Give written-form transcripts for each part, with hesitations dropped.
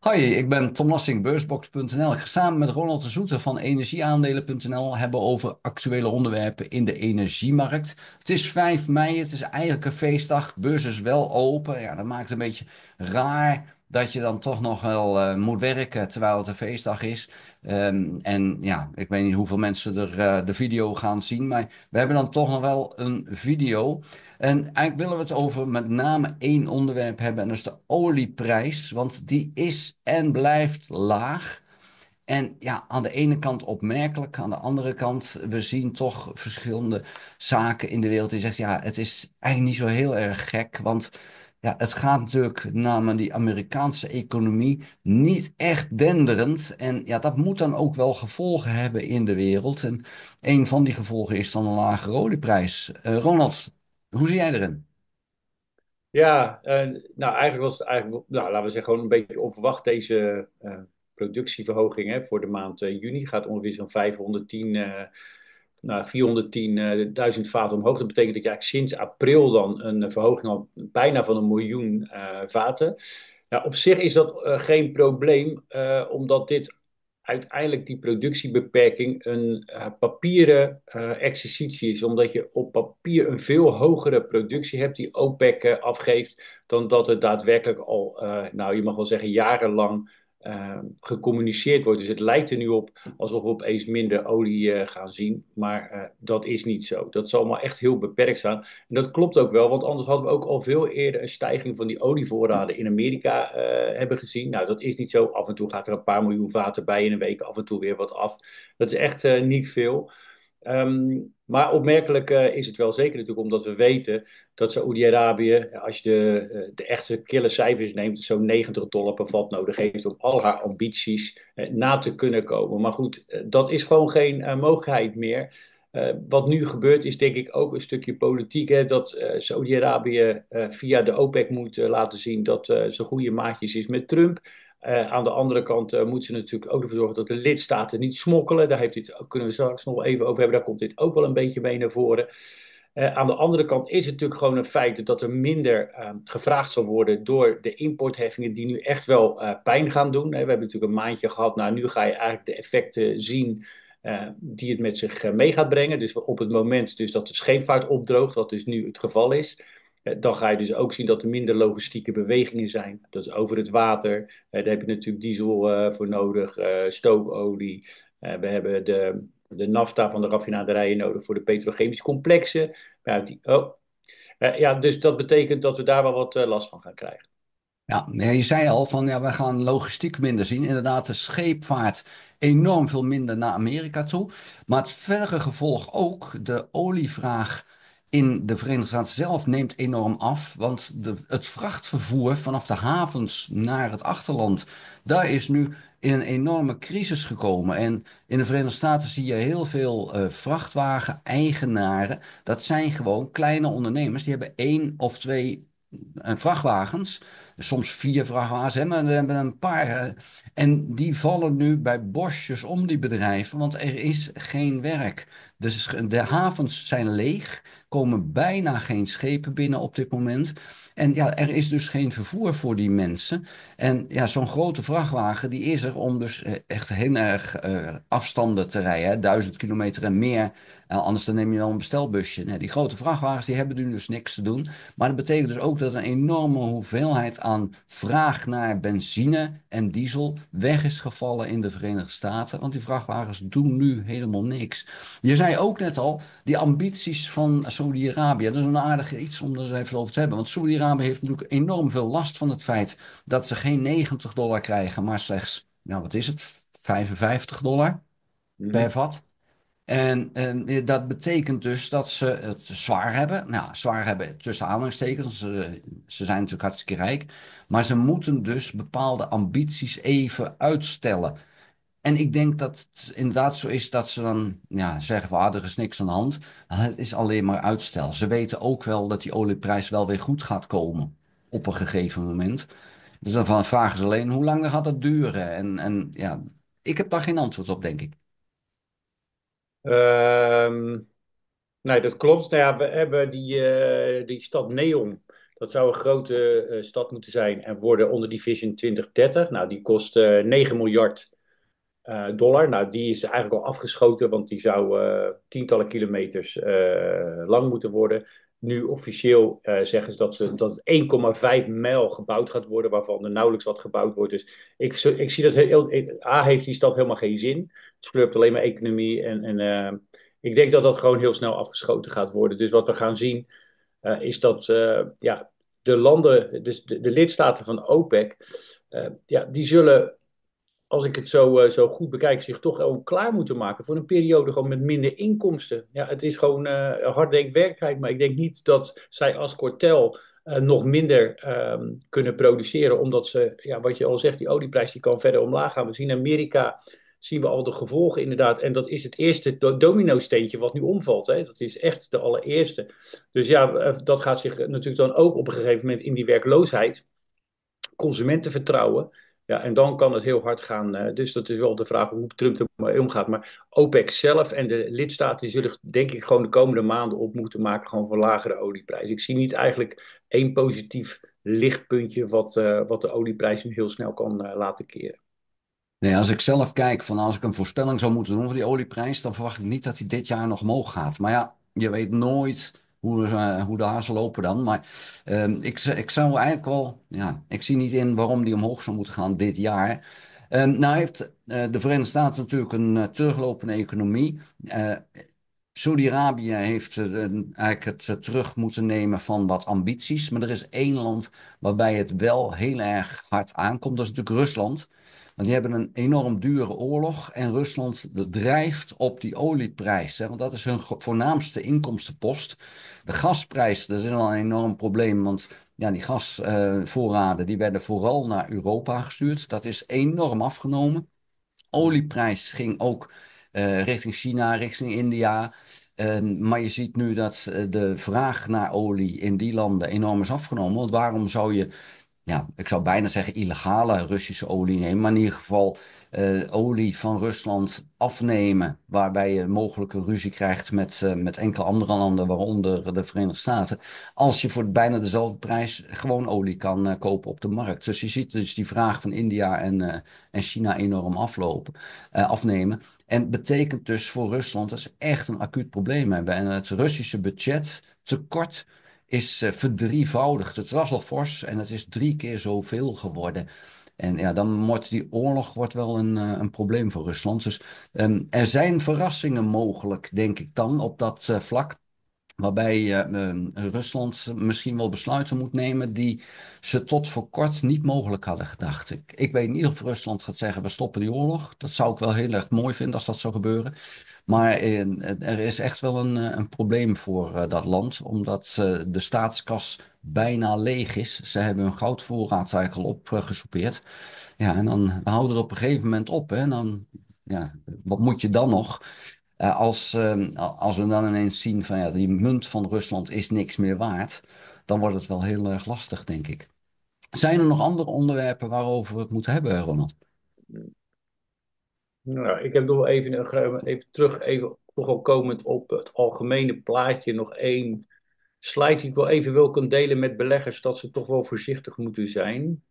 Hoi, ik ben Tom Lassing, beursbox.nl. Ik ga samen met Ronald de Zoete van energieaandelen.nl hebben over actuele onderwerpen in de energiemarkt. Het is 5 mei, het is eigenlijk een feestdag. De beurs is wel open. Ja, dat maakt het een beetje raar dat je dan toch nog wel moet werken terwijl het een feestdag is. En ja, ik weet niet hoeveel mensen er de video gaan zien, maar we hebben dan toch nog wel een video. En eigenlijk willen we het over met name één onderwerp hebben, en dat is de olieprijs. Want die is en blijft laag. En ja, aan de ene kant opmerkelijk, aan de andere kant, we zien toch verschillende zaken in de wereld die zeggen, ja, het is eigenlijk niet zo heel erg gek, want ja, het gaat natuurlijk namens die Amerikaanse economie niet echt denderend. En ja, dat moet dan ook wel gevolgen hebben in de wereld. En een van die gevolgen is dan een lagere olieprijs. Ronald, hoe zie jij erin? Ja, nou eigenlijk was het eigenlijk, nou, laten we zeggen, gewoon een beetje onverwacht deze productieverhoging hè, voor de maand juni. Gaat ongeveer zo'n 510, 410.000 vaten omhoog. Dat betekent dat je eigenlijk sinds april dan een verhoging al bijna van 1 miljoen vaten. Nou, op zich is dat geen probleem, omdat dit uiteindelijk die productiebeperking een papieren exercitie is. Omdat je op papier een veel hogere productie hebt die OPEC afgeeft, dan dat het daadwerkelijk al, nou je mag wel zeggen, jarenlang gecommuniceerd wordt. Dus het lijkt er nu op alsof we opeens minder olie gaan zien. Maar dat is niet zo. Dat zal maar echt heel beperkt staan. En dat klopt ook wel, want anders hadden we ook al veel eerder een stijging van die olievoorraden in Amerika hebben gezien. Nou, dat is niet zo. Af en toe gaat er een paar miljoen vaten bij in een week, af en toe weer wat af. Dat is echt niet veel. Maar opmerkelijk is het wel zeker natuurlijk omdat we weten dat Saoedi-Arabië, als je de echte kille cijfers neemt, zo'n $90 per vat nodig heeft om al haar ambities na te kunnen komen. Maar goed, dat is gewoon geen mogelijkheid meer. Wat nu gebeurt is denk ik ook een stukje politiek. Hè, dat Saudi-Arabië via de OPEC moet laten zien dat ze goede maatjes is met Trump. Aan de andere kant moeten ze natuurlijk ook ervoor zorgen dat de lidstaten niet smokkelen. Daar kunnen we straks nog even over hebben. Daar komt dit ook wel een beetje mee naar voren. Aan de andere kant is het natuurlijk gewoon een feit dat er minder gevraagd zal worden door de importheffingen die nu echt wel pijn gaan doen. We hebben natuurlijk een maandje gehad. Nou, nu ga je eigenlijk de effecten zien die het met zich mee gaat brengen. Dus op het moment dus dat de scheepvaart opdroogt, wat dus nu het geval is, dan ga je dus ook zien dat er minder logistieke bewegingen zijn. Dat is over het water. Daar heb je natuurlijk diesel voor nodig, stookolie. We hebben de nafta van de raffinaderijen nodig voor de petrochemische complexen. Ja, dus dat betekent dat we daar wel wat last van gaan krijgen. Ja, nee, je zei al van ja, we gaan logistiek minder zien. Inderdaad, de scheepvaart enorm veel minder naar Amerika toe. Maar het verdere gevolg ook, de olievraag in de Verenigde Staten zelf neemt enorm af. Want het vrachtvervoer vanaf de havens naar het achterland, daar is nu in een enorme crisis gekomen. En in de Verenigde Staten zie je heel veel vrachtwagen-eigenaren. Dat zijn gewoon kleine ondernemers. Die hebben één of twee vrachtwagens. Soms 4 vrachtwagens, hè, maar we hebben een paar. En die vallen nu bij bosjes om die bedrijven, want er is geen werk. Dus de havens zijn leeg, komen bijna geen schepen binnen op dit moment. En ja, er is dus geen vervoer voor die mensen. En ja, zo'n grote vrachtwagen, die is er om dus echt heel erg afstanden te rijden. Hè, 1000 kilometer en meer. Anders dan neem je wel een bestelbusje. Nee, die grote vrachtwagens, die hebben nu dus niks te doen. Maar dat betekent dus ook dat een enorme hoeveelheid aan vraag naar benzine en diesel weg is gevallen in de Verenigde Staten. Want die vrachtwagens doen nu helemaal niks. Je zei ook net al, die ambities van Saudi-Arabië. Dat is een aardig iets om er eens even over te hebben. Want Saudi-Arabië heeft natuurlijk enorm veel last van het feit dat ze geen $90 krijgen, maar slechts, nou wat is het, $55 per Mhm. vat. En dat betekent dus dat ze het zwaar hebben. Nou, zwaar hebben tussen aanhalingstekens. Ze zijn natuurlijk hartstikke rijk. Maar ze moeten dus bepaalde ambities even uitstellen. En ik denk dat het inderdaad zo is dat ze dan ja, zeggen van er is niks aan de hand. Het is alleen maar uitstel. Ze weten ook wel dat die olieprijs wel weer goed gaat komen op een gegeven moment. Dus dan vragen ze alleen hoe lang gaat dat duren? En ja, ik heb daar geen antwoord op, denk ik. Ehm, Nee, dat klopt. Nou ja, we hebben die stad Neom. Dat zou een grote stad moeten zijn en worden onder die Vision 2030. Nou, die kost 9 miljard dollar. Nou, die is eigenlijk al afgeschoten, want die zou tientallen kilometers lang moeten worden. Nu officieel zeggen ze dat het 1,5 mijl gebouwd gaat worden, waarvan er nauwelijks wat gebouwd wordt. Dus ik zie dat A heeft die stad helemaal geen zin. Het slurpt alleen maar economie. Ik denk dat dat gewoon heel snel afgeschoten gaat worden. Dus wat we gaan zien is dat ja, de landen, dus de lidstaten van OPEC, ja, die zullen als ik het zo goed bekijk, zich toch ook klaar moeten maken voor een periode gewoon met minder inkomsten. Ja, het is gewoon hard werkelijkheid, maar ik denk niet dat zij als kartel nog minder kunnen produceren, omdat ze, ja, wat je al zegt, die olieprijs die kan verder omlaag gaan. We zien in Amerika, zien we al de gevolgen inderdaad, en dat is het eerste domino-steentje wat nu omvalt. Hè. Dat is echt de allereerste. Dus ja, dat gaat zich natuurlijk dan ook op een gegeven moment in die werkloosheid consumentenvertrouwen. Ja, en dan kan het heel hard gaan. Dus dat is wel de vraag hoe Trump ermee omgaat. Maar OPEC zelf en de lidstaten die zullen denk ik gewoon de komende maanden op moeten maken gewoon voor lagere olieprijs. Ik zie niet eigenlijk één positief lichtpuntje wat de olieprijs nu heel snel kan laten keren. Nee, als ik zelf kijk van als ik een voorspelling zou moeten doen voor die olieprijs, dan verwacht ik niet dat hij dit jaar nog omhoog gaat. Maar ja, je weet nooit hoe de hazen lopen dan. Maar ik zou eigenlijk wel, ja, ik zie niet in waarom die omhoog zou moeten gaan dit jaar. Nou heeft de Verenigde Staten natuurlijk een teruglopende economie. Saudi-Arabië heeft eigenlijk het terug moeten nemen van wat ambities. Maar er is één land waarbij het wel heel erg hard aankomt. Dat is natuurlijk Rusland. Want die hebben een enorm dure oorlog. En Rusland drijft op die olieprijs. Hè, want dat is hun voornaamste inkomstenpost. De gasprijs, dat is al een enorm probleem. Want ja, die gasvoorraden die werden vooral naar Europa gestuurd. Dat is enorm afgenomen. Olieprijs ging ook richting China, richting India. Maar je ziet nu dat de vraag naar olie in die landen enorm is afgenomen. Want waarom zou je, ja, ik zou bijna zeggen illegale Russische olie nemen, maar in ieder geval olie van Rusland afnemen, waarbij je mogelijk een ruzie krijgt met enkele andere landen, waaronder de Verenigde Staten, als je voor bijna dezelfde prijs gewoon olie kan kopen op de markt. Dus je ziet dus die vraag van India en China enorm afnemen. En betekent dus voor Rusland dat ze echt een acuut probleem hebben. En het Russische budget tekort is verdrievoudigd. Het was al fors en het is 3 keer zoveel geworden. En ja, dan wordt die oorlog wel een probleem voor Rusland. Dus er zijn verrassingen mogelijk, denk ik dan, op dat vlak. Waarbij Rusland misschien wel besluiten moet nemen die ze tot voor kort niet mogelijk hadden gedacht. Ik weet niet of Rusland gaat zeggen, we stoppen die oorlog. Dat zou ik wel heel erg mooi vinden als dat zou gebeuren. Maar er is echt wel een probleem voor dat land, omdat de staatskas bijna leeg is. Ze hebben hun goudvoorraad eigenlijk al opgesoupeerd. Ja, en dan houdt het op een gegeven moment op. Hè? En dan, ja, wat moet je dan nog? Als we dan ineens zien van ja, die munt van Rusland is niks meer waard, dan wordt het wel heel erg lastig, denk ik. Zijn er nog andere onderwerpen waarover we het moeten hebben, Ronald? Nou, ik heb nog wel even terug, even toch al komend op het algemene plaatje, nog één slide die ik wel even wil kunnen delen met beleggers, dat ze toch wel voorzichtig moeten zijn.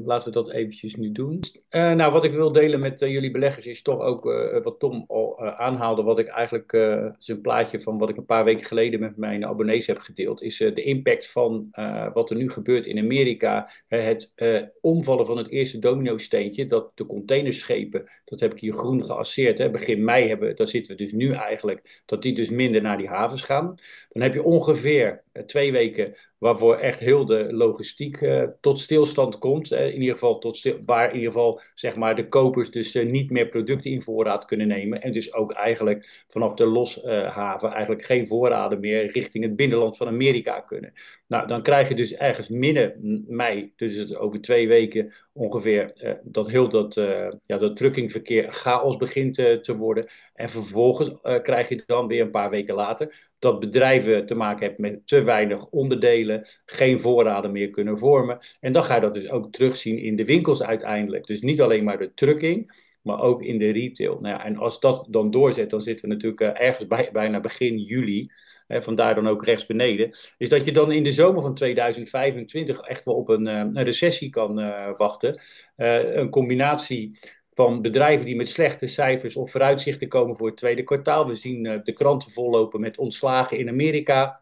Laten we dat eventjes nu doen. Nou, wat ik wil delen met jullie beleggers is toch ook wat Tom al aanhaalde, wat ik eigenlijk, is een plaatje van wat ik een paar weken geleden met mijn abonnees heb gedeeld, is de impact van wat er nu gebeurt in Amerika. Het omvallen van het eerste domino-steentje, dat de containerschepen, dat heb ik hier groen geasseerd, hè, begin mei daar zitten we dus nu eigenlijk, dat die dus minder naar die havens gaan. Dan heb je ongeveer 2 weken waarvoor echt heel de logistiek tot stilstand komt. In ieder geval waar in ieder geval zeg maar, de kopers dus niet meer producten in voorraad kunnen nemen. En dus ook eigenlijk vanaf de loshaven eigenlijk geen voorraden meer richting het binnenland van Amerika kunnen. Nou, dan krijg je dus ergens midden mei, dus het over 2 weken ongeveer, dat heel dat truckingverkeer chaos begint te worden. En vervolgens krijg je dan weer een paar weken later dat bedrijven te maken hebben met te weinig onderdelen, geen voorraden meer kunnen vormen. En dan ga je dat dus ook terugzien in de winkels uiteindelijk. Dus niet alleen maar de trucking, maar ook in de retail. Nou ja, en als dat dan doorzet, dan zitten we natuurlijk ergens bijna begin juli. vandaar dan ook rechts beneden, is dat je dan in de zomer van 2025 echt wel op een recessie kan wachten. Een combinatie van bedrijven die met slechte cijfers of vooruitzichten komen voor het tweede kwartaal. We zien de kranten vollopen met ontslagen in Amerika.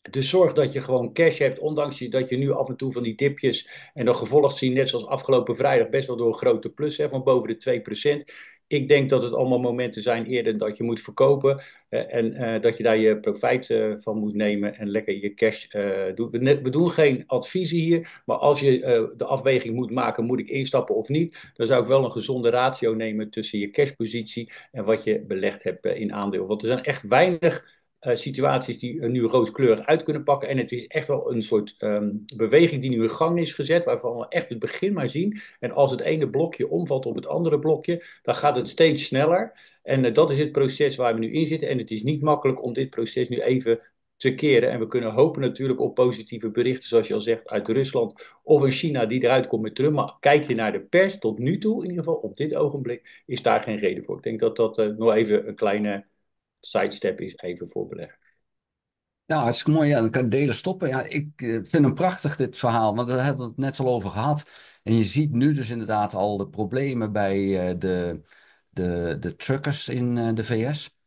Dus zorg dat je gewoon cash hebt, ondanks dat je nu af en toe van die dipjes en dan gevolgd zien, net zoals afgelopen vrijdag, best wel door een grote plus van boven de 2%. Ik denk dat het allemaal momenten zijn eerder dat je moet verkopen en dat je daar je profijt van moet nemen en lekker je cash doet. We doen geen adviezen hier, maar als je de afweging moet maken, moet ik instappen of niet, dan zou ik wel een gezonde ratio nemen tussen je cashpositie en wat je belegd hebt in aandeel. Want er zijn echt weinig situaties die nu rooskleurig uit kunnen pakken. En het is echt wel een soort beweging die nu in gang is gezet, waarvan we echt het begin maar zien. En als het ene blokje omvalt op het andere blokje, dan gaat het steeds sneller. En dat is het proces waar we nu in zitten. En het is niet makkelijk om dit proces nu even te keren. En we kunnen hopen natuurlijk op positieve berichten, zoals je al zegt, uit Rusland of in China die eruit komt met Trump. Maar kijk je naar de pers, tot nu toe in ieder geval, op dit ogenblik, is daar geen reden voor. Ik denk dat dat nog even een kleine sidestep is, even voor beleggen. Ja, hartstikke mooi. Ja, dan kan ik delen stoppen. Ja, ik vind hem prachtig, dit verhaal, want daar hebben we het net al over gehad. En je ziet nu dus inderdaad al de problemen bij de truckers in de VS.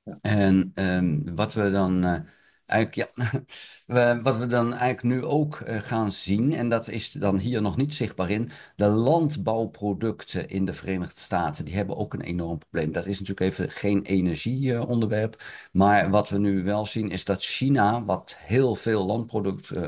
Ja. En wat we dan eigenlijk, ja, wat we dan eigenlijk nu ook gaan zien, en dat is dan hier nog niet zichtbaar in, de landbouwproducten in de Verenigde Staten, die hebben ook een enorm probleem. Dat is natuurlijk even geen energieonderwerp, maar wat we nu wel zien is dat China, wat heel veel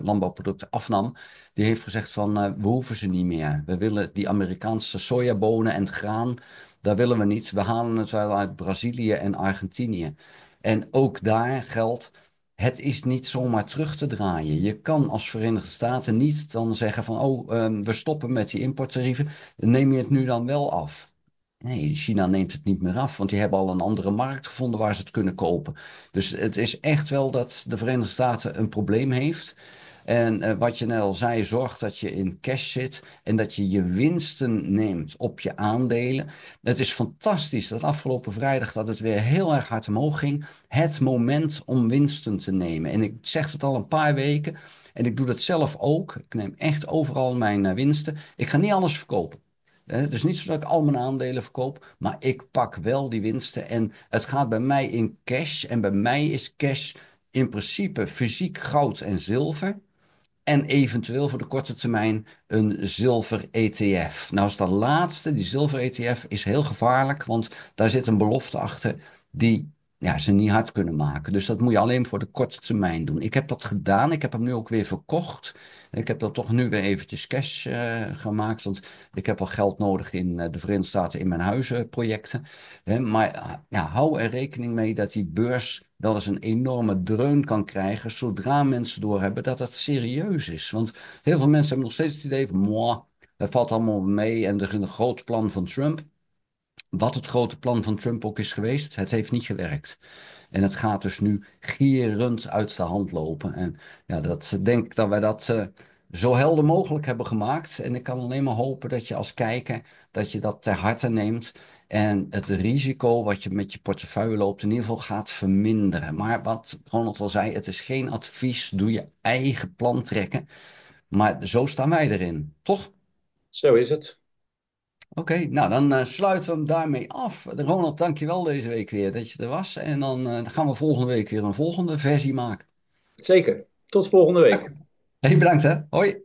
landbouwproducten afnam, die heeft gezegd van we hoeven ze niet meer. We willen die Amerikaanse sojabonen en graan. Dat willen we niet. We halen het wel uit Brazilië en Argentinië. En ook daar geldt, het is niet zomaar terug te draaien. Je kan als Verenigde Staten niet dan zeggen van, oh, we stoppen met die importtarieven. Neem je het nu dan wel af? Nee, China neemt het niet meer af, want die hebben al een andere markt gevonden waar ze het kunnen kopen. Dus het is echt wel dat de Verenigde Staten een probleem heeft. En wat je net al zei, zorg dat je in cash zit en dat je je winsten neemt op je aandelen. Het is fantastisch dat afgelopen vrijdag dat het weer heel erg hard omhoog ging. Het moment om winsten te nemen. En ik zeg het al een paar weken en ik doe dat zelf ook. Ik neem echt overal mijn winsten. Ik ga niet alles verkopen. Het is niet zo dat ik al mijn aandelen verkoop, maar ik pak wel die winsten. En het gaat bij mij in cash. En bij mij is cash in principe fysiek goud en zilver. En eventueel voor de korte termijn een zilver-ETF. Nou is dat laatste, die zilver-ETF, is heel gevaarlijk, want daar zit een belofte achter die ja, ze niet hard kunnen maken. Dus dat moet je alleen voor de korte termijn doen. Ik heb dat gedaan, ik heb hem nu ook weer verkocht. Ik heb dat toch nu weer eventjes cash gemaakt, want ik heb wel geld nodig in de Verenigde Staten in mijn huizenprojecten. Maar ja, hou er rekening mee dat die beurs wel eens een enorme dreun kan krijgen zodra mensen doorhebben dat het serieus is. Want heel veel mensen hebben nog steeds het idee van, moi, het valt allemaal mee en er is een groot plan van Trump. Wat het grote plan van Trump ook is geweest, het heeft niet gewerkt. En het gaat dus nu gierend uit de hand lopen. En ja, dat denk ik dat wij dat zo helder mogelijk hebben gemaakt. En ik kan alleen maar hopen dat je als kijker, dat je dat ter harte neemt. En het risico wat je met je portefeuille loopt, in ieder geval gaat verminderen. Maar wat Ronald al zei, het is geen advies. Doe je eigen plan trekken. Maar zo staan wij erin, toch? Zo is het. Oké, nou dan sluiten we hem daarmee af. Ronald, dankjewel deze week weer dat je er was. En dan gaan we volgende week weer een volgende versie maken. Zeker. Tot volgende week. Hey, bedankt hè. Hoi.